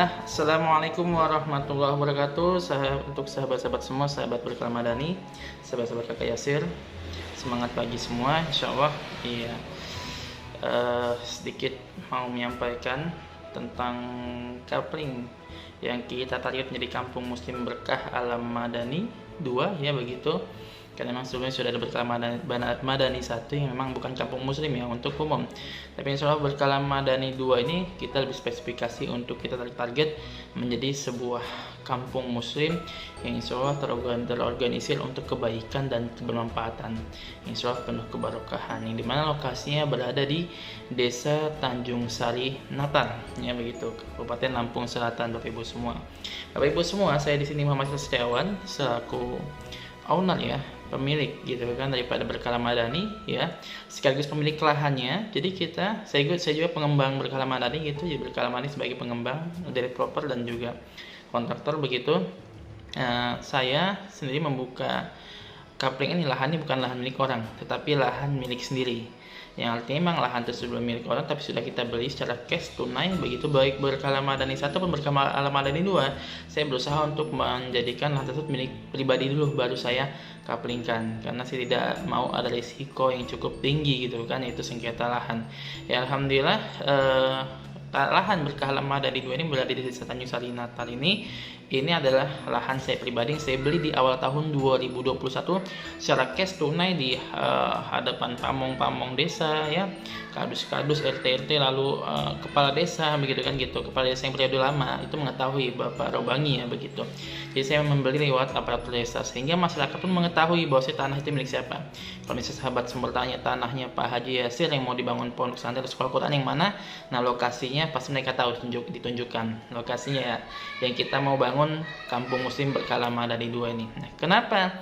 Bismillah, Assalamualaikum warahmatullahi wabarakatuh. Untuk sahabat-sahabat semua, sahabat Berkalamadani, sahabat-sahabat kakak Yasir, semangat pagi semua, insya Allah. Iya, sedikit mau menyampaikan tentang coupling yang kita tarik menjadi Kampung Muslim Berkah Alam Madani 2, ya begitu. Karena memang sebelumnya sudah ada Berkalamadani 1 yang memang bukan kampung muslim ya, untuk umum. Tapi insya Allah Berkalamadani 2 ini kita lebih spesifikasi untuk kita target menjadi sebuah kampung muslim yang insya Allah terorganisir untuk kebaikan dan kebermanfaatan, insya Allah penuh keberkahan, yang dimana lokasinya berada di Desa Tanjung Sari Natar, ya begitu, Kabupaten Lampung Selatan. Bapak Ibu semua, saya di sini Muhammad Setiawan selaku owner ya, pemilik gitu kan daripada Berkalamadani ya, sekaligus pemilik lahannya. Jadi saya juga pengembang Berkalamadani gitu. Jadi Berkalamadani sebagai pengembang, developer dan juga kontraktor begitu. Saya sendiri membuka coupling ini, lahannya bukan lahan milik orang tetapi lahan milik sendiri, yang artinya memang lahan tersebut milik orang tapi sudah kita beli secara cash tunai begitu. Baik Berkalamadani 1 maupun Berkalamadani 2, saya berusaha untuk menjadikan lahan tersebut milik pribadi dulu, baru saya couplingkan, karena saya tidak mau ada risiko yang cukup tinggi gitu kan, yaitu sengketa lahan. Ya alhamdulillah, lahan Berkalamadani 2 ini berada di Desa Tanjung Sari Natar ini adalah lahan saya pribadi yang saya beli di awal tahun 2021 secara cash tunai di hadapan pamong-pamong desa ya, kadus-kadus, RT-RT, lalu kepala desa begitu kan gitu. Kepala desa yang periode lama itu mengetahui, Bapak Robangi ya begitu. Jadi saya membeli lewat aparatur desa sehingga masyarakat pun mengetahui bahwa tanah itu milik siapa. Kalau misalnya sahabat semua bertanya tanahnya Pak Haji Yasir yang mau dibangun pondok pesantren atau sekolah Quran yang mana, nah lokasinya pasti mereka tahu, ditunjukkan lokasinya ya, yang kita mau bangun Kampung Muslim Berkalamadani 2 ini. Nah, kenapa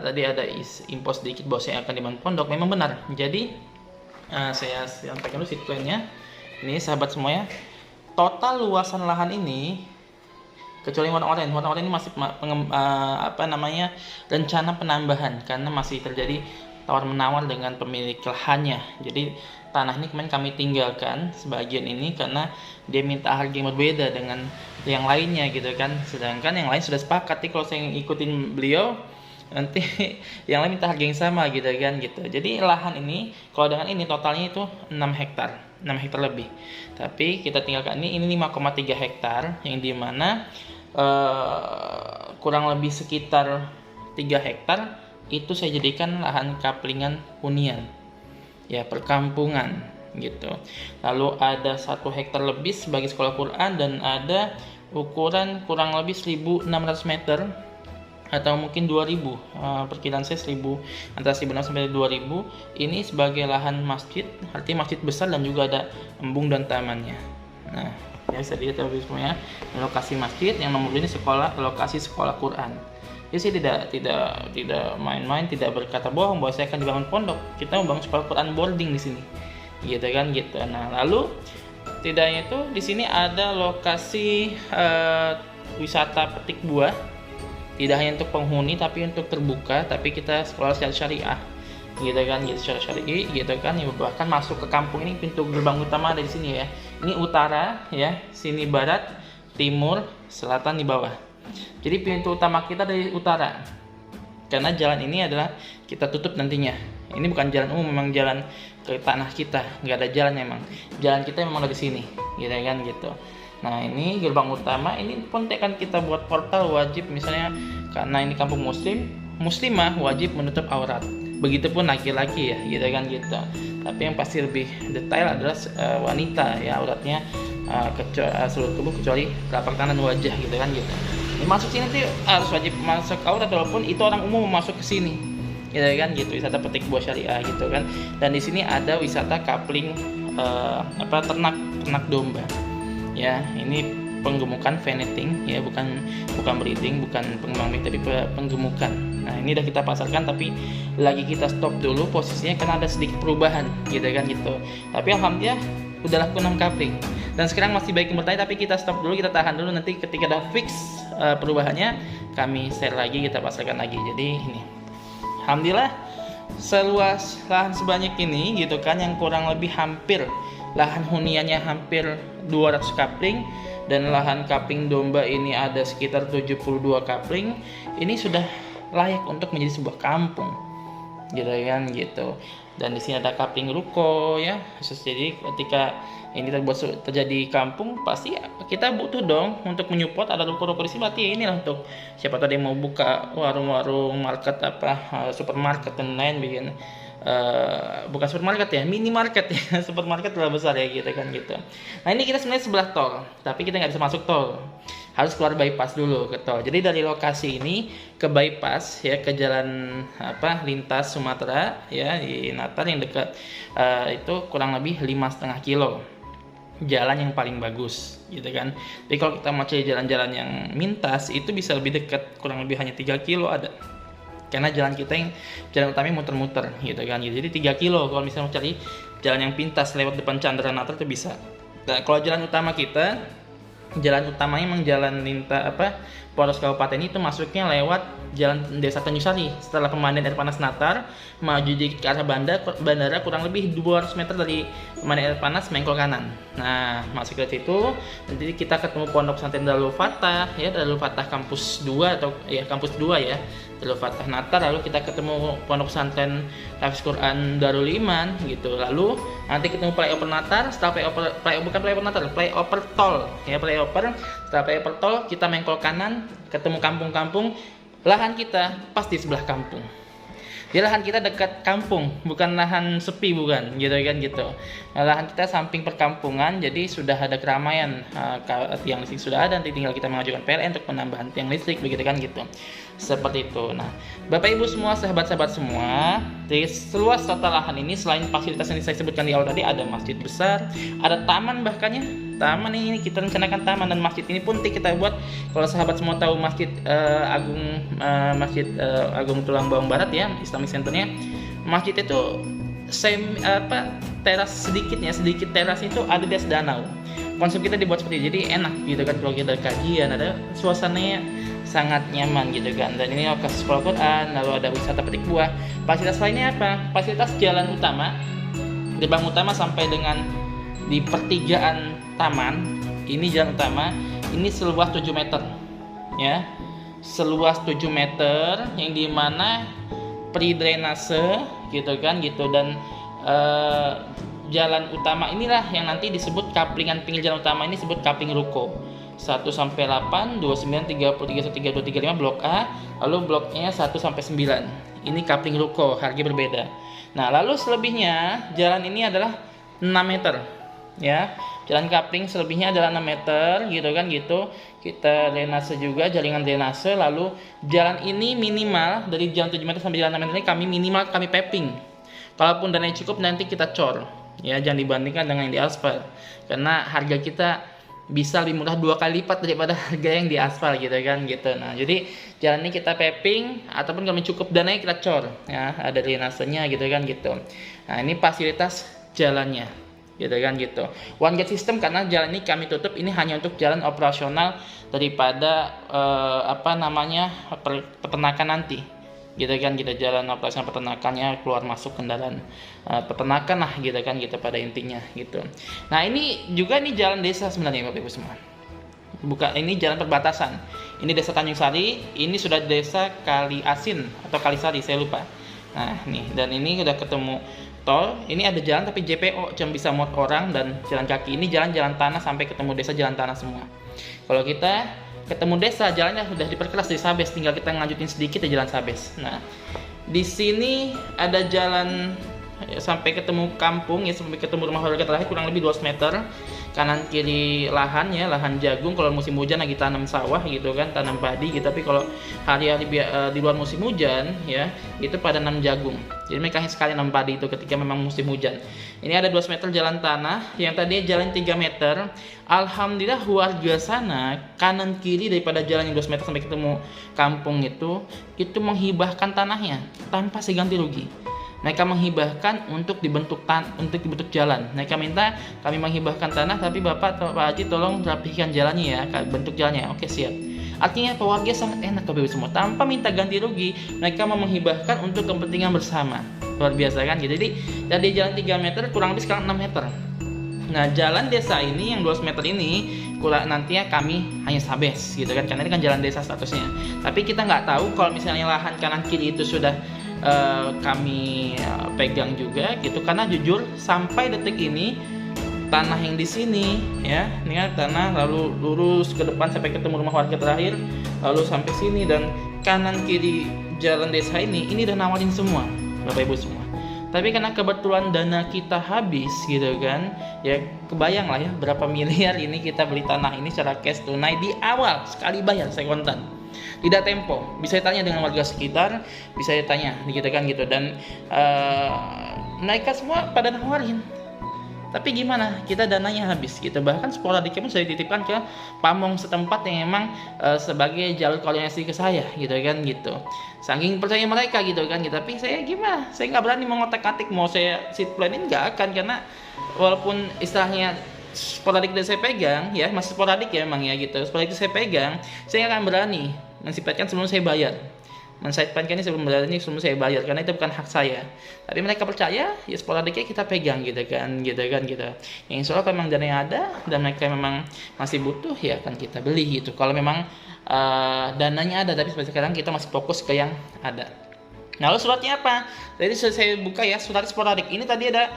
tadi ada info sedikit bahwa saya akan dibangun pondok? Memang benar. Jadi saya sampaikan dulu situasinya. Ini sahabat semuanya, total luasan lahan ini kecuali warna oranye ini masih rencana penambahan karena masih terjadi tawar menawar dengan pemilik lahannya. Jadi tanah ini kemarin kami tinggalkan sebagian ini karena dia minta harga yang berbeda dengan yang lainnya gitu kan, sedangkan yang lain sudah sepakat. Kalau saya ngikutin beliau nanti yang lain minta harga yang sama gitu kan gitu. Jadi lahan ini kalau dengan ini totalnya itu 6 hektar lebih, tapi kita tinggalkan ini 5,3 hektar yang dimana kurang lebih sekitar 3 hektar itu saya jadikan lahan couplingan hunian ya, perkampungan gitu. Lalu ada 1 hektar lebih sebagai sekolah Quran dan ada ukuran kurang lebih 1.600 meter atau mungkin 2.000, perkiraan saya antara 1.600 sampai 2.000 ini sebagai lahan masjid, artinya masjid besar dan juga ada embung dan tamannya. Nah ya, bisa dilihat semuanya lokasi masjid, yang nomor 2 ini lokasi sekolah Quran. Jadi saya tidak main-main, tidak berkata bohong bahwa saya akan dibangun pondok. Kita membangun sekolah Quran boarding di sini, gitu kan gitu. Nah lalu tidaknya itu di sini ada lokasi wisata petik buah, tidak hanya untuk penghuni tapi untuk terbuka, tapi kita sekolah secara syariah, gitu kan gitu, secara syar'i gitu kan. Bahkan masuk ke kampung ini pintu gerbang utama ada di sini ya. Ini utara ya, sini barat, timur, selatan di bawah. Jadi pintu utama kita dari utara, karena jalan ini adalah kita tutup nantinya. Ini bukan jalan umum, memang jalan ke tanah kita, nggak ada jalan, memang jalan kita memang ada di sini, gitu kan gitu. Nah ini gerbang utama, ini pun akan kita buat portal wajib misalnya, karena ini kampung muslimah wajib menutup aurat. Begitupun laki-laki ya, gitu kan gitu. Tapi yang pasti lebih detail adalah wanita ya, auratnya seluruh tubuh kecuali telapak tangan, wajah, gitu kan gitu. Masuk sini tuh harus wajib masuk aurat, walaupun itu orang umum masuk ke sini, gitu kan gitu. Wisata petik buah syariah gitu kan. Dan di sini ada wisata coupling ternak domba ya. Ini penggemukan veneting ya, bukan breeding, bukan pengembang tapi penggemukan. Nah ini udah kita pasarkan tapi lagi kita stop dulu posisinya karena ada sedikit perubahan, gitu kan gitu. Tapi alhamdulillah udah laku 6 coupling dan sekarang masih baik yang bertanya, tapi kita stop dulu, kita tahan dulu, nanti ketika udah fix perubahannya kami share lagi, kita pasarkan lagi. Jadi ini alhamdulillah seluas lahan sebanyak ini gitu kan, yang kurang lebih hampir lahan huniannya hampir 200 coupling dan lahan kapling domba ini ada sekitar 72 kapling, ini sudah layak untuk menjadi sebuah kampung, gitu kan gitu. Dan di sini ada kapling ruko ya. Jadi ketika ini terjadi kampung, pasti kita butuh dong untuk menyupport ada ruko-ruko di sini. Berarti inilah untuk siapa tadi mau buka warung-warung market supermarket dan lain bikin bukan supermarket ya, minimarket ya. Supermarket terlalu besar ya gitu kan gitu. Nah ini kita sebenarnya sebelah tol, tapi kita nggak bisa masuk tol, harus keluar bypass dulu ke tol. Jadi dari lokasi ini ke bypass ya, ke jalan lintas Sumatera ya di Natar yang dekat itu kurang lebih 5,5 kilo. Jalan yang paling bagus gitu kan. Jadi kalau kita mau cari jalan-jalan yang mintas itu bisa lebih dekat, kurang lebih hanya 3 kilo ada. Karena jalan kita yang jalan utamanya muter-muter gitu kan. Jadi 3 kilo kalau misalnya mau cari jalan yang pintas lewat depan Chandra Natar itu bisa. Nah, kalau jalan utama kita, jalan utamanya memang jalan Poros Kabupaten itu masuknya lewat Jalan Desa Tanjung Sari. Setelah pemandian air panas Natar, maju di ke arah bandara kurang lebih 200 meter dari pemandian air panas, mengkol kanan. Nah, masuk ke situ, nanti kita ketemu Pondok Pesantren Darul Fatah ya, Darul Fatah kampus 2 atau ya kampus 2 ya. Darul Fatah Natar, lalu kita ketemu Pondok Pesantren Hafiz Quran Darul Iman gitu. Lalu nanti ketemu flyover Natar, setelah flyover tol ya, setelah flyover tol kita mengkol kanan, ketemu kampung-kampung. Lahan kita pasti sebelah kampung. Jadi lahan kita dekat kampung, bukan lahan sepi, bukan gitu kan gitu. Nah, lahan kita samping perkampungan, jadi sudah ada keramaian. Tiang listrik sudah ada, nanti tinggal kita mengajukan PLN untuk penambahan tiang listrik, begitu kan gitu. Seperti itu. Nah, Bapak Ibu semua, sahabat-sahabat semua, di seluas total lahan ini selain fasilitas yang saya sebutkan di awal tadi, ada masjid besar, ada taman bahkannya. Taman ini kita rencanakan taman, dan masjid ini pun kita buat, kalau sahabat semua tahu Masjid Agung Tulang Bawang Barat ya, Islamic Centernya. Masjid itu teras sedikit teras itu ada di atas danau. Konsep kita dibuat seperti itu, jadi enak gitu kan kalau kita kajian, ada suasananya sangat nyaman gitu kan. Dan ini lokasi sekolah Quran, lalu ada wisata petik buah. Fasilitas lainnya apa? Fasilitas jalan utama, gerbang utama sampai dengan di pertigaan taman, ini jalan utama, ini seluas 7 meter ya, seluas 7 meter yang dimana pre-drainase gitu kan gitu. Dan jalan utama inilah yang nanti disebut kaplingan pinggir jalan utama ini disebut kapling ruko 1-8, 29, 30, 31, 32, 35 blok A, lalu bloknya 1-9. Ini kapling ruko, harga berbeda. Nah, lalu selebihnya jalan ini adalah 6 meter ya. Jalan kapling selebihnya adalah 6 meter gitu kan gitu. Kita drainase juga, jaringan drainase. Lalu jalan ini minimal dari jalan 7 meter sampai jalan 6 meter ini kami paving. Kalaupun dananya cukup nanti kita cor ya, jangan dibandingkan dengan yang di aspal, karena harga kita bisa lebih murah 2 kali lipat daripada harga yang di aspal gitu kan gitu. Nah, jadi jalan ini kita paving, ataupun kalau cukup dananya kita cor ya, ada drainasenya gitu kan gitu. Nah, ini fasilitas jalannya gitu kan gitu. One gate system, karena jalan ini kami tutup, ini hanya untuk jalan operasional daripada peternakan nanti gitu kan gitu. Jalan operasional peternakannya, keluar masuk kendaraan peternakan lah gitu kan gitu pada intinya gitu. Nah, ini juga nih jalan desa sebenarnya Bapak Ibu semua. Ini jalan perbatasan. Ini Desa Tanjung Sari, ini sudah Desa Kali Asin atau Kali Sari, saya lupa. Nah, nih, dan ini udah ketemu tol. Ini ada jalan tapi JPO, cuma bisa muat orang dan jalan kaki. Ini jalan tanah sampai ketemu desa, jalan tanah semua. Kalau kita ketemu desa, jalannya sudah diperkeras di Sabes, tinggal kita ngajutin sedikit ya jalan Sabes. Nah, di sini ada jalan sampai ketemu kampung ya, sampai ketemu rumah warga terakhir kurang lebih 200 meter. Kanan kiri lahan ya, lahan jagung. Kalau musim hujan lagi tanam sawah gitu kan, tanam padi gitu. Tapi kalau hari-hari di luar musim hujan ya, itu pada nanam jagung. Jadi mereka sekali nanam padi itu ketika memang musim hujan. Ini ada 200 meter jalan tanah, yang tadinya jalan 3 meter. Alhamdulillah warga sana kanan kiri daripada jalan yang 200 meter sampai ketemu kampung itu menghibahkan tanahnya tanpa ganti rugi. Mereka menghibahkan untuk dibentuk jalan. Mereka minta kami menghibahkan tanah, tapi Bapak atau Pak Haji tolong rapihkan jalannya ya, bentuk jalannya. Oke, siap. Artinya warga sangat enak Bapak Ibu semua, tanpa minta ganti rugi, mereka mau menghibahkan untuk kepentingan bersama. Luar biasa kan gitu. Jadi dari jalan 3 meter kurang lebih sekarang 6 meter. Nah, jalan desa ini yang 200 meter ini nantinya kami hanya sabes gitu kan, karena ini kan jalan desa statusnya. Tapi kita nggak tahu kalau misalnya lahan kanan kiri itu sudah kami pegang juga gitu, karena jujur sampai detik ini tanah yang di sini ya, ini kan tanah lalu lurus ke depan sampai ketemu rumah warga terakhir, lalu sampai sini dan kanan kiri jalan desa ini udah nawarin semua Bapak Ibu semua. Tapi karena kebetulan dana kita habis gitu kan, ya kebayang lah ya berapa miliar ini kita beli tanah ini secara cash tunai di awal, sekali bayar saya kontan. Tidak tempo, bisa ditanya dengan warga sekitar, bisa ditanya gitu kan gitu. Dan mereka semua pada nawarin. Tapi gimana, kita dananya habis gitu. Bahkan sporadiknya pun saya dititipkan ke pamong setempat yang memang sebagai jalur koordinasi ke saya gitu kan gitu. Saking percaya mereka gitu kan gitu. Tapi saya gimana, saya nggak berani mengotak-atik mau saya seed planning, nggak akan. Karena walaupun istilahnya sporadik dan saya pegang ya, masih sporadik ya emang ya gitu, sporadik saya pegang, saya akan berani mensifatkan sebelum saya bayar, men-sidepan ini sebelum saya bayar, karena itu bukan hak saya. Tapi mereka percaya, ya sporadiknya kita pegang gitu kan. Yang insya Allah memang dananya ada dan mereka memang masih butuh, ya akan kita beli gitu. Kalau memang dananya ada, tapi sekarang kita masih fokus ke yang ada. Nah, lalu suratnya apa? Jadi saya buka ya, surat sporadik ini tadi ada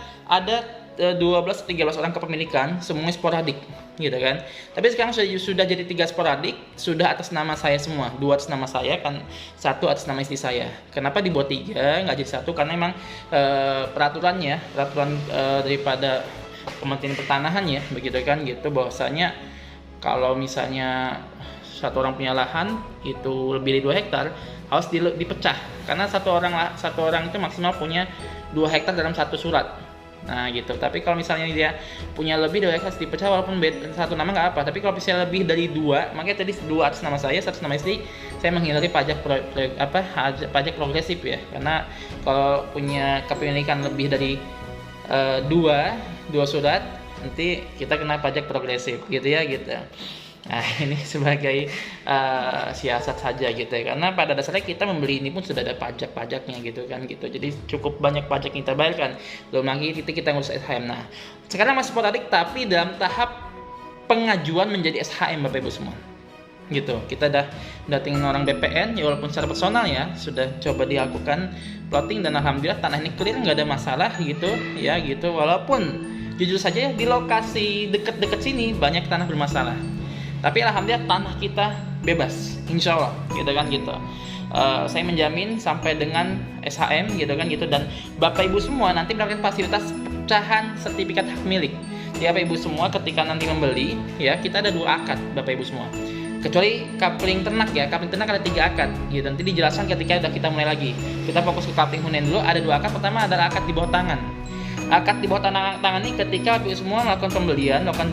12-13 orang kepemilikan, semuanya sporadik gitu kan. Tapi sekarang sudah jadi 3 sporadik, sudah atas nama saya semua. 2 atas nama saya kan, 1 atas nama istri saya. Kenapa dibuat 3 nggak jadi 1? Karena memang peraturan daripada Kementerian Pertanahan ya begitu kan gitu, bahwasanya kalau misalnya satu orang punya lahan itu lebih dari 2 hektar harus dipecah, karena satu orang itu maksimal punya 2 hektar dalam satu surat. Nah gitu. Tapi kalau misalnya dia punya lebih dari hektar dipecah, walaupun satu nama nggak apa. Tapi kalau misalnya lebih dari 2, makanya tadi 2 atas nama saya, 1 atas nama istri, saya menghindari pajak progresif ya. Karena kalau punya kepemilikan lebih dari 2 surat, nanti kita kena pajak progresif gitu ya gitu. Nah, ini sebagai siasat saja gitu ya. Karena pada dasarnya kita membeli ini pun sudah ada pajak-pajaknya gitu kan gitu. Jadi cukup banyak pajak yang kita bayarkan. Belum lagi kita ngurus SHM. Nah, sekarang masih sporadik tapi dalam tahap pengajuan menjadi SHM Bapak Ibu semua. Gitu. Kita udah datengin orang BPN ya, walaupun secara personal ya sudah coba dilakukan plotting dan alhamdulillah tanah ini clear, nggak ada masalah gitu ya gitu. Walaupun jujur saja di lokasi dekat-dekat sini banyak tanah bermasalah. Tapi alhamdulillah tanah kita bebas, insya Allah, gitu kan gitu. Saya menjamin sampai dengan SHM, gitu kan gitu. Dan Bapak Ibu semua nanti mendapatkan fasilitas pecahan sertifikat hak milik. Jadi Bapak Ibu semua ketika nanti membeli, ya kita ada 2 akad, Bapak Ibu semua. Kecuali coupling ternak ya, coupling ternak ada 3 akad. Gitu. Nanti dijelaskan ketika udah kita mulai lagi. Kita fokus ke coupling hunian dulu, ada 2 akad. Pertama adalah akad di bawah tangan. Akad di bawah tangan ini ketika Bapak semua melakukan pembelian, melakukan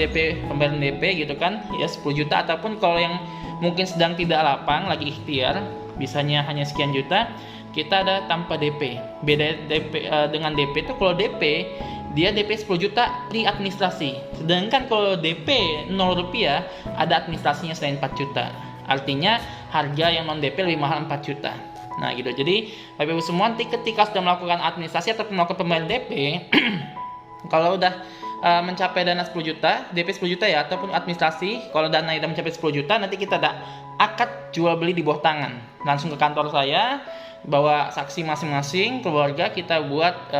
pembelian DP gitu kan, ya 10 juta, ataupun kalau yang mungkin sedang tidak lapang, lagi ikhtiar, bisanya hanya sekian juta, kita ada tanpa DP. Beda DP dengan DP itu, kalau DP dia DP 10 juta di administrasi, sedangkan kalau DP 0 rupiah ada administrasinya selain 4 juta. Artinya harga yang non DP lebih mahal 4 juta. Nah gitu. Jadi Bapak Ibu semua nanti ketika sudah melakukan administrasi atau melakukan pembelian DP kalau udah mencapai dana 10 juta, DP 10 juta ya, ataupun administrasi, kalau dana sudah mencapai 10 juta nanti kita ada akad jual beli di bawah tangan. Langsung ke kantor saya, bawa saksi masing-masing keluarga, kita buat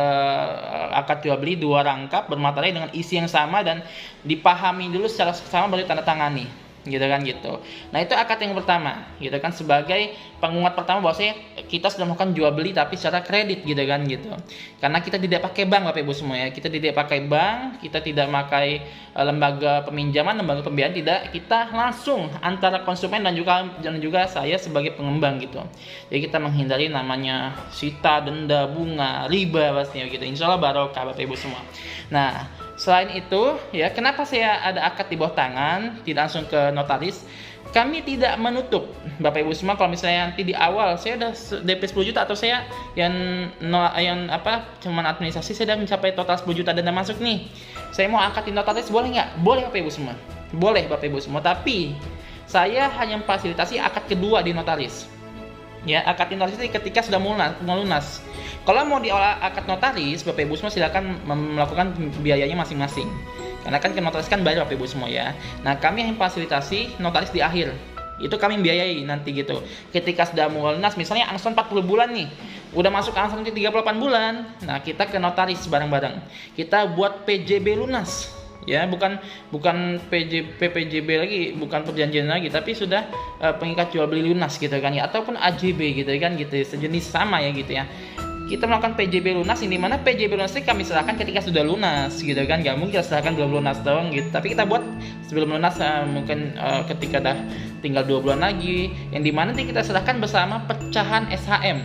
akad jual beli 2 rangkap bermaterai dengan isi yang sama dan dipahami dulu secara sama baru tanda tangani. Gitu kan gitu. Nah itu akad yang pertama gitu kan, sebagai penguat pertama bahwasanya kita sudah melakukan jual beli tapi secara kredit gitu kan gitu. Karena kita tidak pakai bank Bapak Ibu semua ya, kita tidak pakai bank, kita tidak pakai lembaga peminjaman, lembaga pembiayaan, tidak, kita langsung antara konsumen dan juga saya sebagai pengembang gitu. Jadi kita menghindari namanya sita, denda, bunga, riba pastinya gitu. Insyaallah barokah Bapak Ibu semua. Nah selain itu ya, kenapa saya ada akad di bawah tangan, tidak langsung ke notaris? Kami tidak menutup Bapak Ibu semua kalau misalnya nanti di awal saya udah DP 10 juta atau saya cuman administrasi saya udah mencapai total 10 juta dana masuk nih, saya mau akad di notaris, boleh nggak? Boleh Bapak Ibu semua, boleh Bapak Ibu semua, tapi saya hanya memfasilitasi akad kedua di notaris. Ya, akad notaris itu ketika sudah melunas. Kalau mau diolah akad notaris, Bapak Ibu semua silakan melakukan biayanya masing-masing. Karena kan ke notaris kan bayar Bapak Ibu semua ya. Nah, kami yang fasilitasi notaris di akhir. Itu kami biayai nanti gitu. Ketika sudah mulai lunas, misalnya angsuran 40 bulan nih, udah masuk angsuran 38 bulan. Nah, kita ke notaris bareng-bareng. Kita buat PJB lunas. Ya, bukan PPJB lagi, bukan perjanjian lagi, tapi sudah pengikat jual beli lunas gitu kan ya, ataupun AJB gitu kan gitu, sejenis sama ya gitu ya. Kita melakukan PJB lunas, yang dimana PJB lunas ini kami serahkan ketika sudah lunas gitu kan, nggak mungkin kita serahkan belum lunas doang gitu, tapi kita buat sebelum lunas, mungkin ketika dah tinggal 2 bulan lagi, yang dimana nanti kita serahkan bersama pecahan SHM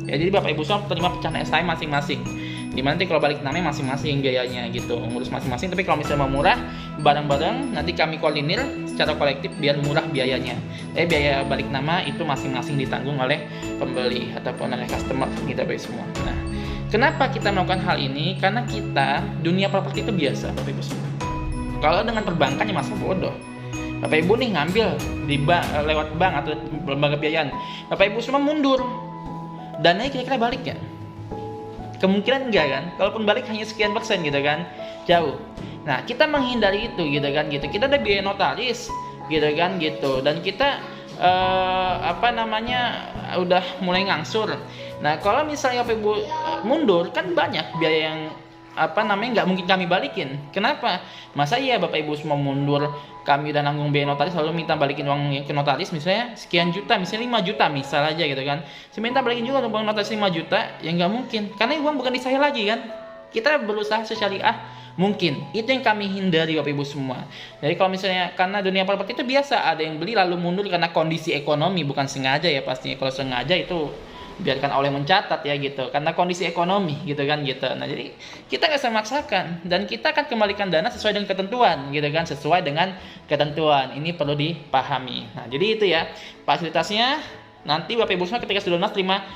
ya. Jadi Bapak Ibu semua terima pecahan SHM masing-masing, dimana nanti kalau balik namanya masing-masing biayanya gitu, ngurus masing-masing. Tapi kalau misalnya mau murah bareng-bareng, nanti kami koordinir secara kolektif biar murah biayanya. Biaya balik nama itu masing-masing ditanggung oleh pembeli ataupun oleh customer kita baik semua. Nah, kenapa kita melakukan hal ini? Karena kita dunia properti itu biasa Bapak Ibu semua. Kalau dengan perbankan ya masa bodoh. Bapak Ibu nih ngambil di bank, lewat bank atau lembaga pembiayaan, Bapak Ibu semua mundur, dananya kira-kira balik ya? Kemungkinan enggak kan? Kalaupun balik hanya sekian persen gitu kan, jauh. Nah, kita menghindari itu gitu kan gitu. Kita ada biaya notaris gitu kan gitu, dan kita udah mulai ngangsur. Nah, kalau misalnya Bapak Ibu mundur kan banyak biaya yang nggak mungkin kami balikin. Kenapa? Masa iya Bapak Ibu semua mundur, kami udah nanggung biaya notaris lalu minta balikin uang ke notaris misalnya sekian juta, misalnya 5 juta misal aja gitu kan. Saya minta balikin juga uang notaris 5 juta, ya nggak mungkin. Karena uang bukan di saya lagi kan. Kita berusaha sesyariah mungkin. Itu yang kami hindari Bapak Ibu semua. Jadi kalau misalnya, karena dunia properti itu biasa ada yang beli lalu mundur karena kondisi ekonomi, bukan sengaja ya pastinya. Kalau sengaja itu biarkan oleh mencatat ya gitu, karena kondisi ekonomi gitu kan gitu. Nah, jadi kita nggak bisa memaksakan, dan kita akan kembalikan dana sesuai dengan ketentuan gitu kan, sesuai dengan ketentuan. Ini perlu dipahami. Nah, jadi itu ya fasilitasnya. Nanti Bapak Ibu semua ketika sudah lunas terima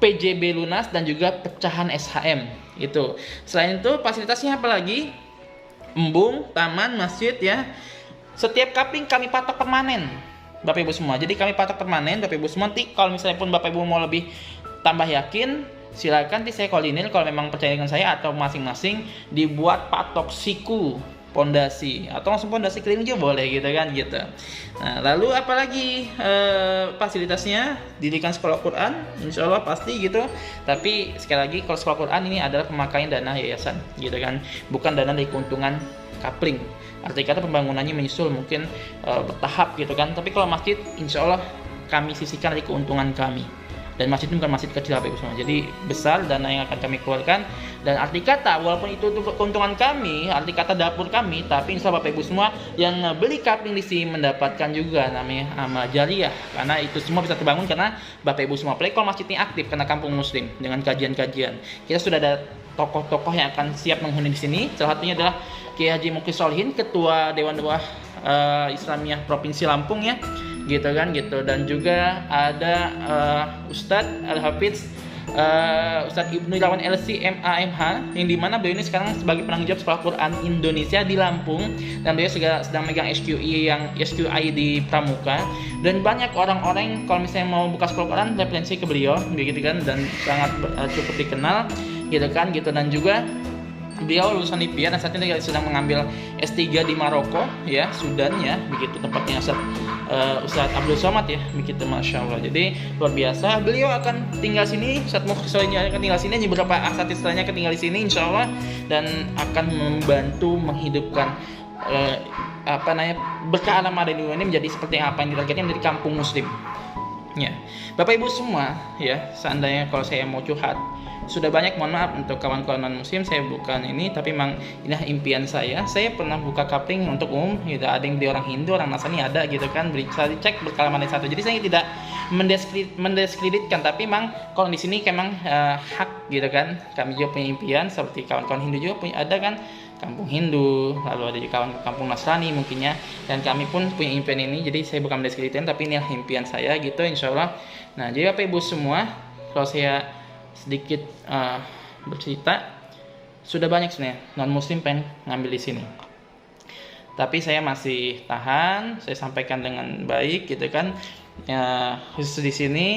PJB lunas dan juga pecahan SHM itu. Selain itu fasilitasnya apa lagi? Embung, taman, masjid ya. Setiap kapling kami patok permanen Bapak Ibu semua. Jadi kami patok permanen Bapak Ibu semua. Nanti kalau misalnya pun Bapak Ibu mau lebih tambah yakin, silakan nanti saya koordinir kalau memang percaya dengan saya, atau masing-masing dibuat patok siku pondasi, atau langsung pondasi keliling juga boleh gitu kan gitu. Nah, lalu apalagi fasilitasnya? Didikan sekolah Quran, insya Allah pasti gitu. Tapi sekali lagi, kalau sekolah Quran ini adalah pemakaian dana yayasan gitu kan, bukan dana dari keuntungan kapling. Arti kata pembangunannya menyusul mungkin bertahap gitu kan. Tapi kalau masjid, insya Allah kami sisihkan dari keuntungan kami. Dan masjid itu bukan masjid kecil Bapak Ibu semua. Jadi besar dana yang akan kami keluarkan. Dan arti kata, walaupun itu keuntungan kami, arti kata dapur kami, tapi insya Allah Bapak Ibu semua yang beli kapling di sini mendapatkan juga namanya amal jariah. Karena itu semua bisa terbangun karena Bapak Ibu semua. Apalagi kalau masjid ini aktif karena kampung muslim dengan kajian-kajian. Kita sudah ada tokoh-tokoh yang akan siap menghuni di sini. Salah satunya adalah Kiai Haji Muklis Solihin, Ketua Dewan Dakwah Islamiyah Provinsi Lampung ya, gitu kan gitu. Dan juga ada Ustadz Al-Hafidz Ustadz Ibnu Irawan LC MAMH, yang dimana beliau ini sekarang sebagai penanggung jawab Sekolah Quran Indonesia di Lampung, dan beliau sedang megang SQI di Pramuka. Dan banyak orang-orang kalau misalnya mau buka sekolah Quran referensi ke beliau begitu kan, dan sangat cukup dikenal gitu kan gitu. Dan juga beliau lulusan IPIA dan saat ini sedang mengambil S3 di Maroko ya, Sudan ya, begitu tempatnya Ustadz Abdul Somad ya, begitu, masya Allah. Jadi luar biasa. Beliau akan tinggal sini, Ustadz Mukhlisnya akan tinggal sini, beberapa asatidz-nya akan tinggal di sini insya Allah, dan akan membantu menghidupkan berkah alam Madani ini menjadi seperti apa yang ditargetkan, menjadi kampung muslim. Ya, Bapak Ibu semua ya, seandainya kalau saya mau curhat, sudah banyak, mohon maaf untuk kawan-kawan non muslim, saya bukan ini, tapi memang ini impian saya. Saya pernah buka kapling untuk umum gitu, ada yang beli orang Hindu, orang Nasrani ada gitu kan, bisa dicek berkala mana satu. Jadi saya tidak mendiskreditkan, tapi memang kalau di sini memang hak gitu kan. Kami juga punya impian seperti kawan-kawan Hindu juga punya, ada kan kampung Hindu, lalu ada juga kampung Nasrani mungkinnya, dan kami pun punya impian ini. Jadi saya bukan mendiskreditkan, tapi ini impian saya gitu insya Allah. Nah, jadi Bapak Ibu semua, kalau saya sedikit bercerita, sudah banyak sebenarnya non muslim pengen ngambil di sini, tapi saya masih tahan. Saya sampaikan dengan baik gitu kan ya, khusus di sini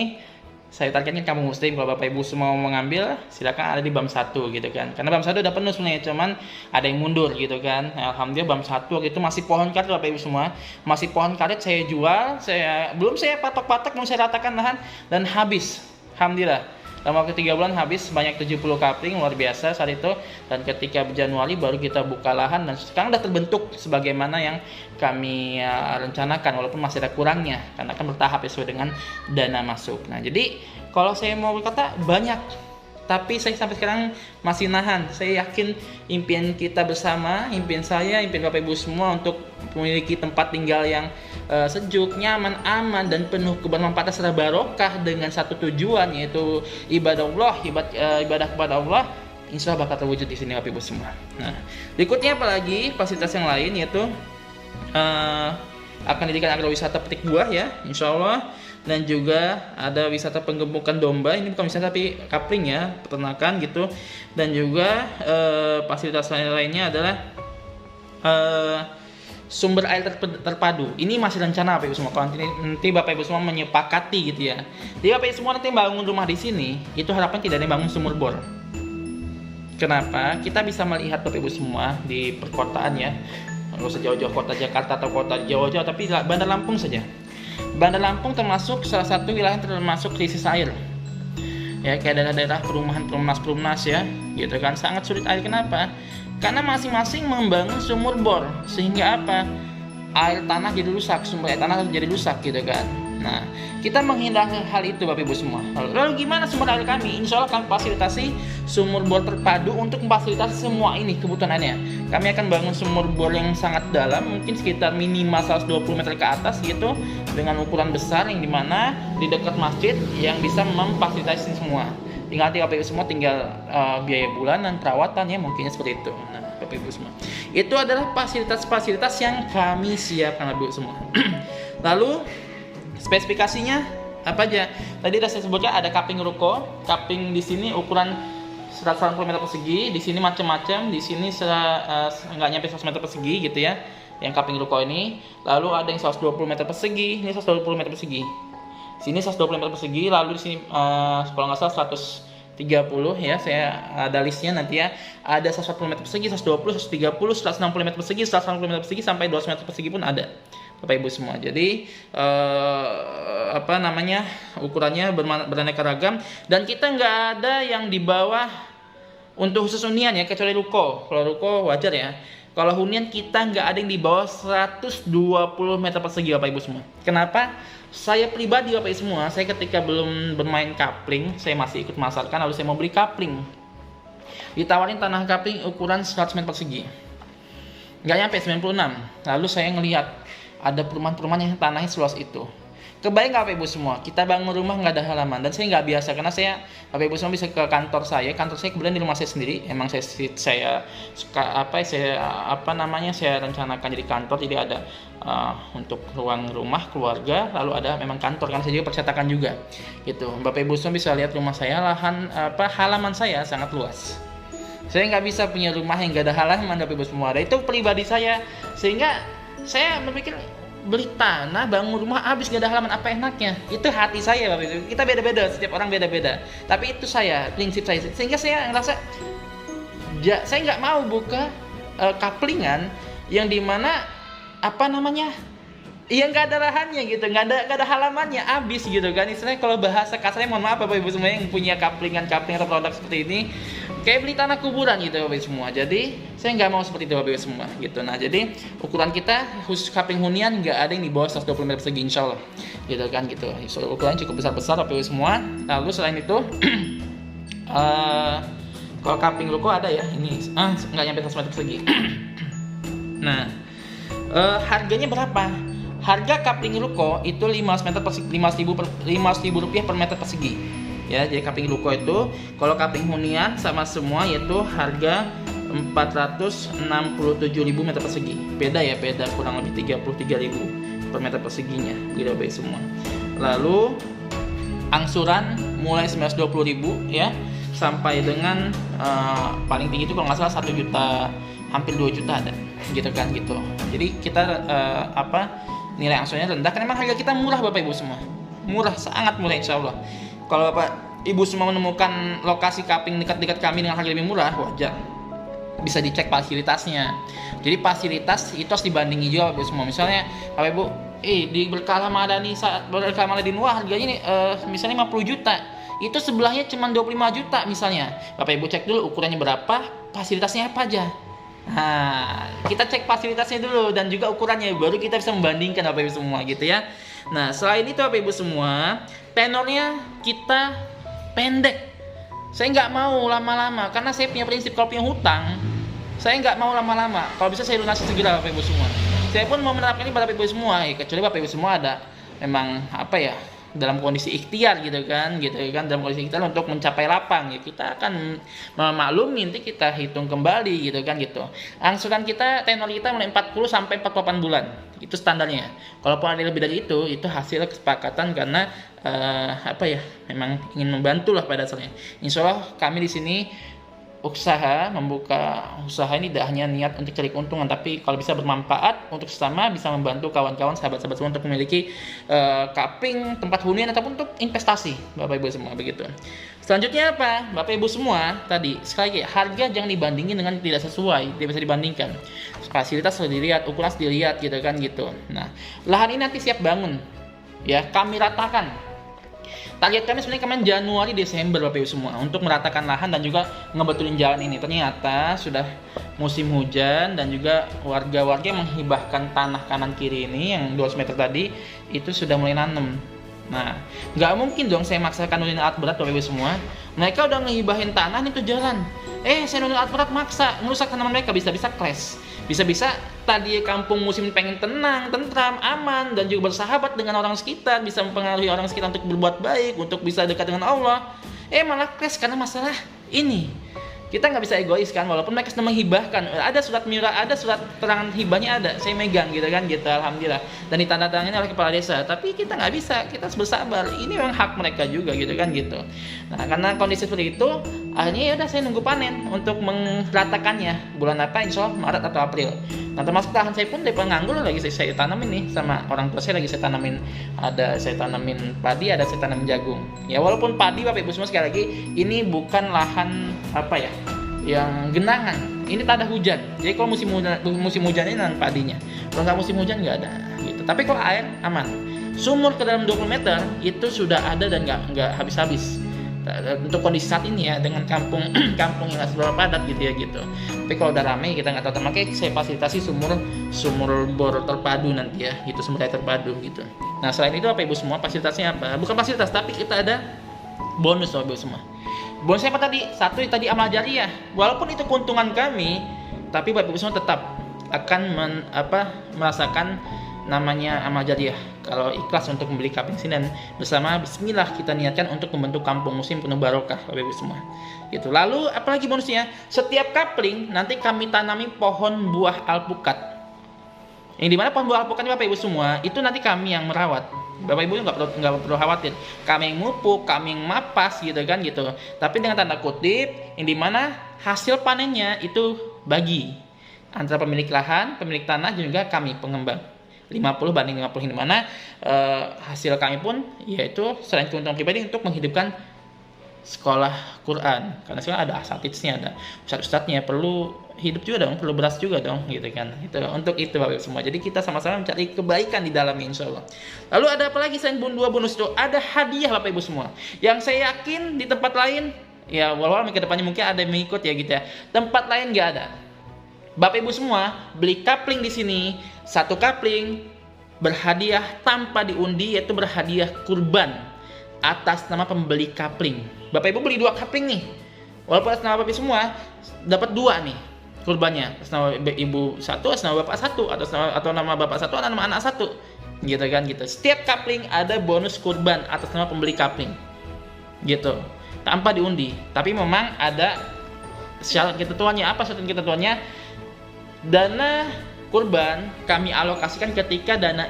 saya targetkan kampung muslim. Kalau Bapak Ibu semua mau mengambil, silakan ada di BAM 1 gitu kan. Karena BAM 1 udah penuh sebenarnya, cuman ada yang mundur gitu kan. Alhamdulillah BAM 1 waktu itu masih pohon karet Bapak Ibu semua. Masih pohon karet saya jual, belum saya patok-patok, belum saya ratakan lahan dan habis. Alhamdulillah. Dalam waktu 3 bulan habis banyak 70 kapling, luar biasa saat itu. Dan ketika Januari baru kita buka lahan dan sekarang udah terbentuk sebagaimana yang kami rencanakan, walaupun masih ada kurangnya karena kan bertahap sesuai dengan dana masuk. Nah, jadi kalau saya mau berkata banyak, tapi saya sampai sekarang masih nahan. Saya yakin impian kita bersama, impian saya, impian Bapak Ibu semua untuk memiliki tempat tinggal yang sejuk, nyaman, aman, dan penuh kebermanfaatan serta barokah dengan satu tujuan, yaitu ibadah Allah, ibadah kepada Allah, insya Allah bakal terwujud di sini Bapak Ibu semua. Nah, berikutnya apalagi fasilitas yang lain, yaitu akan didirikan agrowisata petik buah ya, insya Allah. Dan juga ada wisata penggemukan domba, ini bukan wisata tapi kapling ya, peternakan gitu. Dan juga fasilitas lainnya adalah sumber air terpadu. Ini masih rencana Bapak Ibu semua. Kalau nanti Bapak Ibu semua menyepakati gitu ya. Jadi Bapak Ibu semua nanti bangun rumah di sini, itu harapan tidak ada yang bangun sumur bor. Kenapa? Kita bisa melihat Bapak Ibu semua di perkotaan ya. Nggak usah jauh-jauh kota Jakarta atau kota Jawa-Jawa, tapi Bandar Lampung saja. Bandar Lampung termasuk salah satu wilayah yang termasuk krisis air. Ya, kayak daerah-daerah perumahan Perumnas ya, gitu kan, sangat sulit air. Kenapa? Karena masing-masing membangun sumur bor, sehingga apa? Air tanah jadi rusak, sumber air tanah jadi rusak gitu kan. Nah, kita menghindari hal itu Bapak Ibu semua. Lalu gimana sumber air kami? Insya Allah kami fasilitasi sumur bor terpadu untuk memfasilitasi semua ini kebutuhannya. Kami akan bangun sumur bor yang sangat dalam, mungkin sekitar minimal 120 meter ke atas gitu, dengan ukuran besar yang dimana di dekat masjid yang bisa memfasilitasi semua. Tinggal Bapak Ibu semua tinggal biaya bulanan, perawatan ya, mungkinnya seperti itu. Nah, Bapak Ibu semua, itu adalah fasilitas-fasilitas yang kami siapkan Bapak Ibu semua. Lalu spesifikasinya apa aja? Tadi sudah saya sebutkan ada kapling ruko. Kapling di sini ukuran 180 meter persegi, di sini macam-macam, di sini nggak nyampe 100 meter persegi gitu ya, yang kapling ruko ini. Lalu ada yang 120 meter persegi, ini 120 meter persegi. Sini 120 meter persegi, lalu di sini kalau nggak salah 130 ya, saya ada listnya nanti ya. Ada 140 meter persegi, 120, 130, 160 meter persegi, 180 meter persegi sampai 200 meter persegi pun ada. Bapak Ibu semua. Jadi ukurannya beraneka ragam, dan kita nggak ada yang di bawah untuk khusus hunian ya, kecuali ruko. Kalau ruko wajar ya. Kalau hunian kita nggak ada yang di bawah 120 meter persegi Bapak Ibu semua. Kenapa? Saya pribadi Bapak Ibu semua, saya ketika belum bermain kapling, saya masih ikut masarkan, lalu saya mau beli kapling. Ditawarin tanah kapling ukuran 100 meter persegi. Nggak nyampe 96. Lalu saya ngelihat ada perumahan-perumahan yang tanahnya seluas itu. Kebayang nggak Bapak Ibu semua? Kita bangun rumah nggak ada halaman, dan saya nggak biasa karena saya, Bapak Ibu semua bisa ke kantor saya kebetulan di rumah saya sendiri. Emang saya rencanakan jadi kantor, jadi ada untuk ruang rumah keluarga, lalu ada memang kantor, karena saya juga percetakan juga. Gitu. Bapak Ibu semua bisa lihat rumah saya, halaman saya sangat luas. Saya nggak bisa punya rumah yang nggak ada halaman Bapak Ibu semua. Dan itu pribadi saya, sehingga saya berpikir beli tanah, bangun rumah, habis gak ada halaman, apa enaknya? Itu hati saya Bapak Ibu. Kita beda-beda, setiap orang beda-beda. Tapi itu prinsip saya. Sehingga saya ngerasa saya nggak mau buka kaplingan yang dimana iya nggak ada lahannya gitu, nggak ada halamannya, habis gitu kan. Istilahnya kalau bahasa kasarnya, mohon maaf Bapak Ibu semua yang punya kaplingan atau produk seperti ini, kayak beli tanah kuburan gitu Bapak Ibu semua. Jadi saya nggak mau seperti itu Bapak Ibu semua gitu. Nah, jadi ukuran kita khusus kapling hunian nggak ada yang di bawah 120 meter persegi insya Allah gitu kan gitu. So, ukuran cukup besar Bapak Ibu semua. Lalu selain itu kalau kapling ruko ada ya, ini nggak nyampe 100 meter persegi. Nah, harganya berapa? Harga kapling ruko itu 500 meter persegi, 5.000 rupiah per meter persegi. Ya, jadi kapling ruko itu, kalau kapling hunian sama semua yaitu harga 467.000 meter persegi. Beda kurang lebih 33.000 per meter perseginya, gitu Bapak semua. Lalu angsuran mulai 920.000 ya, sampai dengan paling tinggi itu kalau nggak salah 1 juta, hampir 2 juta ada, gitu kan gitu. Jadi kita nilai angsurannya rendah karena memang harga kita murah Bapak Ibu semua. Murah, sangat murah insya Allah. Kalau Bapak Ibu semua menemukan lokasi kapling dekat-dekat kami dengan harga lebih murah, wajar. Bisa dicek fasilitasnya. Jadi fasilitas itu harus dibandingi juga Bapak Ibu semua. Misalnya Bapak Ibu, di Berkah Ramadhani saat Berkah Ramadhani wah harganya nih misalnya 50 juta. Itu sebelahnya cuma 25 juta misalnya. Bapak Ibu cek dulu ukurannya berapa, fasilitasnya apa aja. Nah, kita cek fasilitasnya dulu dan juga ukurannya, baru kita bisa membandingkan Bapak Ibu semua gitu ya. Nah, selain itu Bapak Ibu semua, tenornya kita pendek. Saya nggak mau lama-lama karena saya punya prinsip kalau punya hutang, saya nggak mau lama-lama. Kalau bisa saya lunasi segera Bapak Ibu semua. Saya pun mau menerapkan ini pada Bapak Ibu semua, kecuali Bapak Ibu semua ada memang dalam kondisi ikhtiar gitu kan dalam kondisi ikhtiar untuk mencapai lapang ya, kita akan memaklumi, nanti kita hitung kembali gitu. Angsuran kita, tenor kita mulai 40 sampai 48 bulan itu standarnya. Kalaupun ada lebih dari itu hasil kesepakatan karena memang ingin membantu lah pada dasarnya. Insya Allah kami di sini membuka usaha ini tidak hanya niat untuk cari keuntungan, tapi kalau bisa bermanfaat untuk sesama, bisa membantu kawan-kawan, sahabat-sahabat semua untuk memiliki kapling, tempat hunian ataupun untuk investasi Bapak Ibu semua begitu. Selanjutnya apa? Bapak Ibu semua tadi sekali lagi, harga jangan dibandingin dengan tidak sesuai, tidak bisa dibandingkan. Fasilitas sudah dilihat, ukuran sudah dilihat gitu. Nah, lahan ini nanti siap bangun ya, kami ratakan. Target kami sebenarnya kemarin Januari Desember Bapak Ibu semua untuk meratakan lahan dan juga ngebetulin jalan ini. Ternyata sudah musim hujan dan juga warga-warga yang menghibahkan tanah kanan kiri ini yang 200 meter tadi itu sudah mulai nanam. Nah, nggak mungkin dong saya maksakan nurunin alat berat Bapak Ibu semua. Mereka udah ngehibahin tanah nih ke jalan. Saya nurunin alat berat maksa, merusak tanaman mereka, bisa-bisa clash. Bisa-bisa tadi kampung musim pengen tenang, tentram, aman, dan juga bersahabat dengan orang sekitar, bisa mempengaruhi orang sekitar untuk berbuat baik, untuk bisa dekat dengan Allah. Malah clash karena masalah ini. Kita nggak bisa egois kan, walaupun mereka sedang menghibahkan. Ada surat mira, ada surat terangan hibahnya ada, saya megang gitu. Alhamdulillah. Dan ditandatangani oleh kepala desa. Tapi kita nggak bisa, kita harus bersabar. Ini memang hak mereka juga gitu. Nah, karena kondisi seperti itu, akhirnya udah saya nunggu panen untuk meratakannya. Bulan apa? Insya Allah Maret atau April. Nah, termasuk lahan saya pun dari penganggur lagi saya tanamin nih sama orang tua saya lagi saya tanamin. Ada saya tanamin padi, ada saya tanamin jagung. Ya walaupun padi Bapak Ibu semua sekali lagi ini bukan lahan yang genangan, ini tak ada hujan. Jadi kalau musim hujan ini nanam padinya. Kalau nggak musim hujan nggak ada gitu. Tapi kalau air aman. Sumur ke dalam 20 meter itu sudah ada dan nggak habis-habis. Untuk kondisi saat ini ya, dengan kampung yang nggak seberapa padat gitu. Tapi kalau udah ramai kita nggak tahu, makanya saya fasilitasi sumur bor terpadu nanti ya, itu sumber air terpadu gitu. Nah selain itu Bapak Ibu semua fasilitasnya apa? Bukan fasilitas, tapi kita ada bonus Bapak Ibu semua. Bonusnya apa tadi? Satu tadi amal jariah. Walaupun itu keuntungan kami, tapi Bapak Ibu semua tetap akan merasakan namanya amal jariah. Kalau ikhlas untuk membeli kapling sini dan bersama bismillah kita niatkan untuk membentuk kampung musim penuh barokah Bapak Ibu semua. Gitu. Lalu apalagi bonusnya? Setiap kapling nanti kami tanami pohon buah alpukat. Yang dimana pohon buah alpukat Bapak Ibu semua itu nanti kami yang merawat. Bapak Ibu nggak perlu khawatir. Kami yang mupuk, kami yang mapas gitu. Tapi dengan tanda kutip, yang dimana hasil panennya itu bagi antara pemilik lahan, pemilik tanah dan juga kami pengembang. 50 banding 50 ini mana hasil kami pun yaitu selain keuntungan pribadi untuk menghidupkan sekolah Quran, karena sekarang ada asatidnya, ada ustadz-ustadznya, perlu hidup juga dong, perlu beras juga dong gitu kan. Untuk itu Bapak Ibu semua. Jadi kita sama-sama mencari kebaikan di dalamnya insyaallah. Lalu ada apa lagi selain dua bonus itu? Ada hadiah Bapak Ibu semua. Yang saya yakin di tempat lain ya walau ke depannya mungkin ada yang mengikut ya gitu ya. Tempat lain nggak ada. Bapak Ibu semua beli kapling di sini, satu kapling berhadiah tanpa diundi, yaitu berhadiah kurban atas nama pembeli kapling. Bapak Ibu beli 2 kapling nih, walaupun atas nama Bapak Ibu semua dapat 2 nih kurbannya, atas nama Ibu 1, atas nama Bapak 1, atau nama Bapak 1, atau nama anak 1 gitu. Setiap kapling ada bonus kurban atas nama pembeli kapling gitu, tanpa diundi. Tapi memang ada syarat ketentuannya. Apa syarat ketentuannya? Dana kurban kami alokasikan ketika dana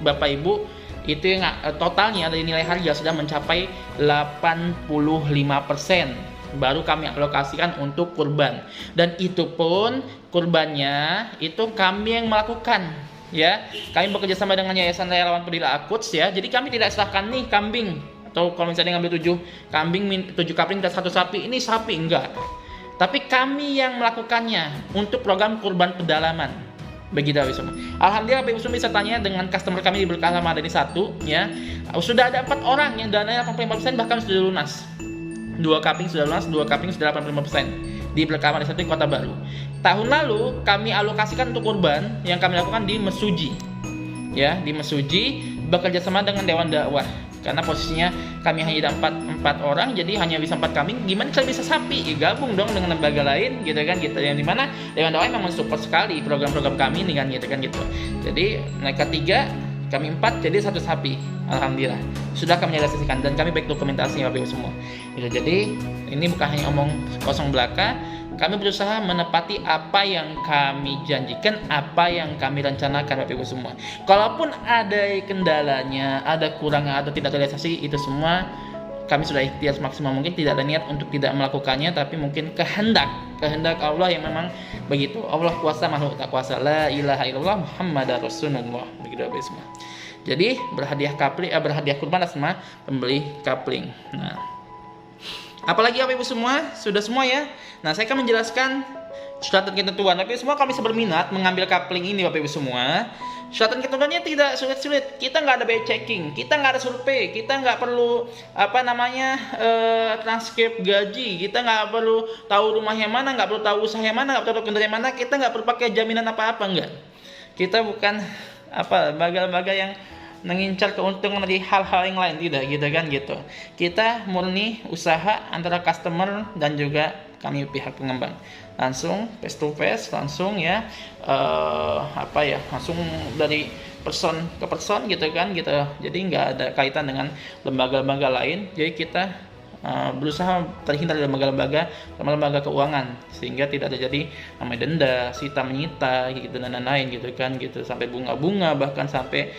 Bapak Ibu itu yang totalnya dari nilai harga sudah mencapai 85%, baru kami alokasikan untuk kurban. Dan itu pun kurbannya itu kami yang melakukan ya. Kami bekerja sama dengan Yayasan Relawan Peduli Al-Quds ya. Jadi kami tidak serahkan nih kambing Atau kalau misalnya ngambil 7 kambing, 7 kapling dan 1 sapi, ini sapi enggak. Tapi kami yang melakukannya untuk program kurban pedalaman. Begitu Bapak Ibu semua. Alhamdulillah Bapak Ibu semua bisa tanya dengan customer kami di Berkah Ramadhani 1 ya. Sudah ada 4 orang yang dananya 85% bahkan sudah lunas. 2 kapling sudah lunas, 2 kapling sudah 85% di Berkah Ramadhani 1 di Kota Baru. Tahun lalu kami alokasikan untuk kurban yang kami lakukan di Mesuji. Ya, di Mesuji bekerja sama dengan Dewan Dakwah. Karena posisinya kami hanya ada 4 orang, jadi hanya bisa 4 kambing. Gimana cara bisa sapi? Ya, gabung dong dengan lembaga lain, gitu kan? Gitu. Yang dimana Dewan Dakwah memang mensupport sekali program-program kami nih kan, gitu kan gitu. Jadi mereka 3, kami 4, jadi 1 sapi. Alhamdulillah sudah kami realisasikan dan kami baik dokumentasinya Bapak Ibu semua. Gitu. Jadi ini bukan hanya omong kosong belaka. Kami berusaha menepati apa yang kami janjikan, apa yang kami rencanakan Bapak Ibu semua. Kalaupun ada kendalanya, ada kurangnya atau tidak terrealisasi, itu semua kami sudah ikhtiar semaksimal mungkin, tidak ada niat untuk tidak melakukannya, tapi mungkin kehendak Allah yang memang begitu. Allah kuasa, makhluk tak kuasa. La ilaha illallah Muhammadar Rasulullah. Begitu Bapak Ibu semua. Jadi berhadiah kurban sama pembeli kapling. Nah, apalagi Bapak Ibu semua, sudah semua ya. Nah, saya akan menjelaskan syarat dan ketentuan. Bapak Ibu semua, kami berminat mengambil kapling ini Bapak Ibu semua. Syarat dan ketentuannya tidak sulit-sulit. Kita nggak ada biaya checking, kita nggak ada survei, kita nggak perlu transkrip gaji, kita nggak perlu tahu rumah yang mana, nggak perlu tahu usaha yang mana, nggak perlu tahu kendaraan yang mana, kita nggak perlu pakai jaminan apa-apa, enggak. Kita bukan lembaga-lembaga yang mengincar keuntungan dari hal-hal yang lain, tidak gitu kan gitu. Kita murni usaha antara customer dan juga kami pihak pengembang, langsung face to face, langsung ya langsung dari person ke person gitu kan gitu. Jadi nggak ada kaitan dengan lembaga-lembaga lain. Jadi kita berusaha terhindar dari lembaga keuangan sehingga tidak terjadi namanya denda, sita menyita gitu dan lain-lain gitu kan gitu, sampai bunga-bunga, bahkan sampai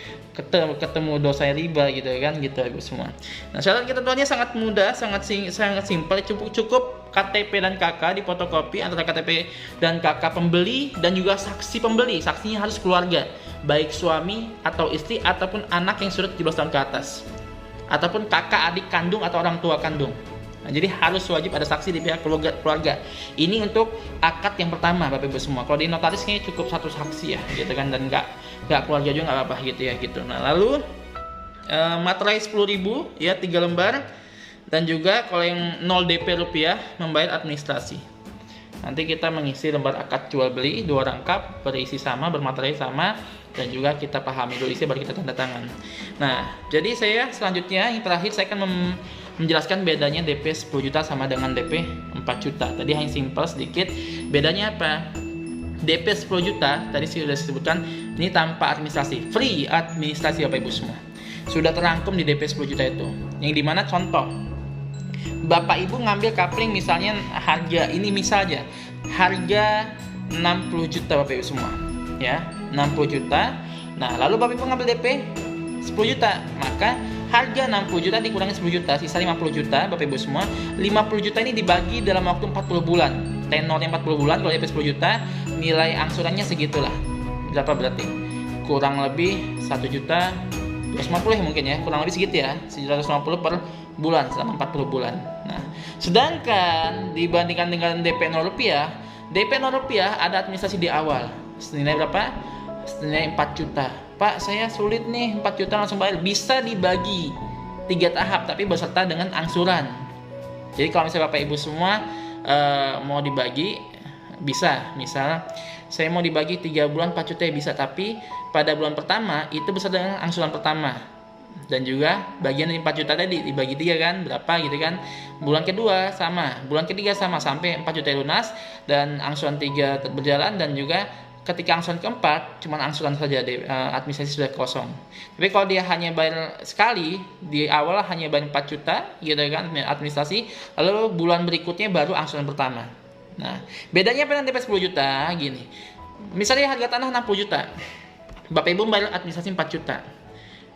ketemu dosa riba gitu kan gitu Ibu semua. Nah, syarat ketentuannya sangat mudah, sangat simpel, cukup KTP dan KK difotokopi antara KTP dan KK pembeli dan juga saksi pembeli. Saksinya harus keluarga, baik suami atau istri ataupun anak yang sudah 17 tahun ke atas, ataupun kakak adik kandung atau orang tua kandung. Nah, jadi harus wajib ada saksi di pihak keluarga. Ini untuk akad yang pertama Bapak Ibu semua. Kalau di notaris kayaknya cukup 1 saksi ya gitu kan, dan nggak keluarga juga nggak apa-apa gitu ya gitu. Nah, lalu materai 10.000 ya 3 lembar, dan juga kalau yang 0 DP rupiah membayar administrasi. Nanti kita mengisi lembar akad jual beli 2 rangkap, berisi sama, bermaterai sama, dan juga kita pahami dulu isi baru kita tanda tangan. Nah, jadi saya selanjutnya yang terakhir saya akan menjelaskan bedanya DP 10 juta sama dengan DP 4 juta. Tadi hanya simpel sedikit. Bedanya apa? DP 10 juta tadi sudah disebutkan ini tanpa administrasi, free administrasi Bapak Ibu semua. Sudah terangkum di DP 10 juta itu. Yang dimana contoh, Bapak Ibu ngambil kapling misalnya harga ini misalnya harga 60 juta Bapak Ibu semua ya, 60 juta. Nah, lalu Bapak Ibu ngambil DP 10 juta, maka harga 60 juta dikurangi 10 juta, sisa 50 juta Bapak Ibu semua. 50 juta ini dibagi dalam waktu 40 bulan. Tenornya 40 bulan, kalau DP 10 juta, nilai angsurannya segitulah. Berapa berarti? Kurang lebih 1 juta 250 ya mungkin ya, kurang lebih segitu ya, 150 per bulan selama 40 bulan. Nah, sedangkan dibandingkan dengan DP 0 rupiah, DP 0 rupiah ada administrasi di awal. Senilai berapa? Senilai 4 juta. Pak, saya sulit nih 4 juta langsung bayar. Bisa dibagi 3 tahap tapi beserta dengan angsuran. Jadi kalau misalnya Bapak Ibu semua mau dibagi, bisa. Misal saya mau dibagi 3 bulan 4 juta ya bisa, tapi pada bulan pertama itu beserta dengan angsuran pertama. Dan juga bagian dari 4 juta tadi dibagi 3 kan, berapa gitu kan. Bulan kedua sama, bulan ketiga sama, sampai 4 juta lunas dan angsuran 3 berjalan, dan juga ketika angsuran keempat cuma angsuran saja, administrasi sudah kosong. Tapi kalau dia hanya bayar sekali di awal hanya bayar 4 juta gitu kan administrasi, lalu bulan berikutnya baru angsuran pertama. Nah, bedanya apa dengan DP 10 juta gini. Misalnya harga tanah 60 juta. Bapak Ibu bayar administrasi 4 juta.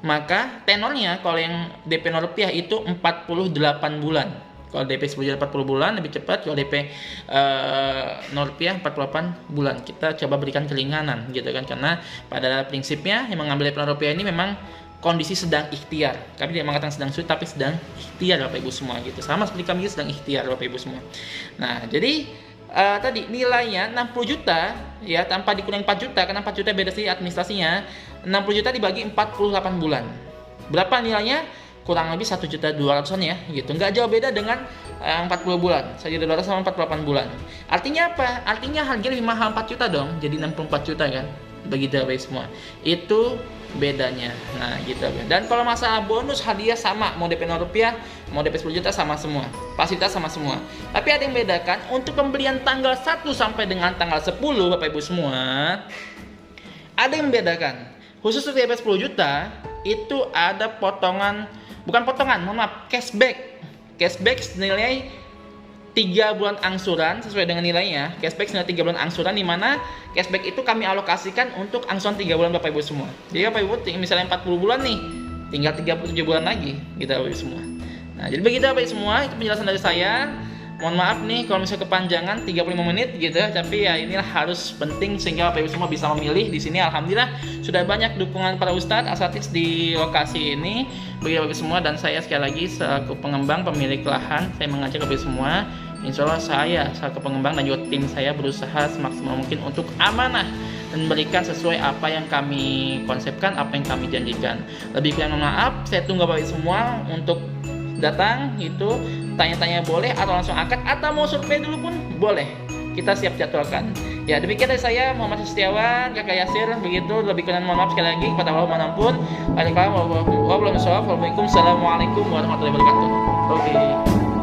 Maka tenornya kalau yang DP 0 rupiah itu 48 bulan. Kalau DP 10 juta 40 bulan lebih cepat, kalau DP 0 rupiah 48 bulan. Kita coba berikan keringanan gitu kan, karena pada prinsipnya yang mengambil DP 0 rupiah ini memang kondisi sedang ikhtiar. Kami tidak mengatakan sedang sulit, tapi sedang ikhtiar Bapak Ibu semua gitu. Sama seperti kami sedang ikhtiar Bapak Ibu semua. Nah, jadi tadi nilainya 60 juta ya, tanpa dikurangi 4 juta, karena 4 juta beda sih administrasinya. 60 juta dibagi 48 bulan. Berapa nilainya? Kurang lebih 1.200.000-an ya gitu. Nggak jauh beda dengan 40 bulan. 1.200 sama 48 bulan. Artinya apa? Artinya harga lebih mahal 4 juta dong. Jadi 64 juta kan. Begitu Bapak semua. Itu bedanya. Nah, gitu. Dan kalau masalah bonus hadiah sama, mau DP 0 rupiah, mau DP 10 juta sama semua. Fasilitas sama semua. Tapi ada yang bedakan untuk pembelian tanggal 1 sampai dengan tanggal 10 Bapak Ibu semua. Ada yang membedakan. Khusus untuk DP 10 juta itu ada potongan, bukan potongan, mohon maaf, cashback. Cashback nilai 3 bulan angsuran sesuai dengan nilainya. Cashback senilai 3 bulan angsuran, di mana cashback itu kami alokasikan untuk angsuran 3 bulan Bapak Ibu semua. Jadi Bapak Ibu misalnya 40 bulan nih, tinggal 37 bulan lagi gitu Bapak Ibu semua. Nah, jadi begitu Bapak Ibu semua, itu penjelasan dari saya. Mohon maaf nih kalau misalnya kepanjangan 35 menit gitu, tapi ya inilah harus penting sehingga Bapak Ibu semua bisa memilih. Di sini alhamdulillah sudah banyak dukungan para ustadz asatidz di lokasi ini. Begitu Bapak Ibu semua, dan saya sekali lagi selaku pengembang pemilik lahan, saya mengajak Bapak Ibu semua, insya Allah saya selaku pengembang dan juga tim saya berusaha semaksimal mungkin untuk amanah dan memberikan sesuai apa yang kami konsepkan, apa yang kami janjikan. Lebih kurang maaf, saya tunggu Bapak Ibu semua untuk datang, itu tanya-tanya boleh, atau langsung akad, atau mau survei dulu pun boleh, kita siap jadwalkan. Ya, demikian dari saya Muhammad Setiawan, Kakak Yasir. Begitu, lebih kurang mohon maaf sekali lagi kepada Allah manapun. Waalaikumsalam warahmatullahi wabarakatuh.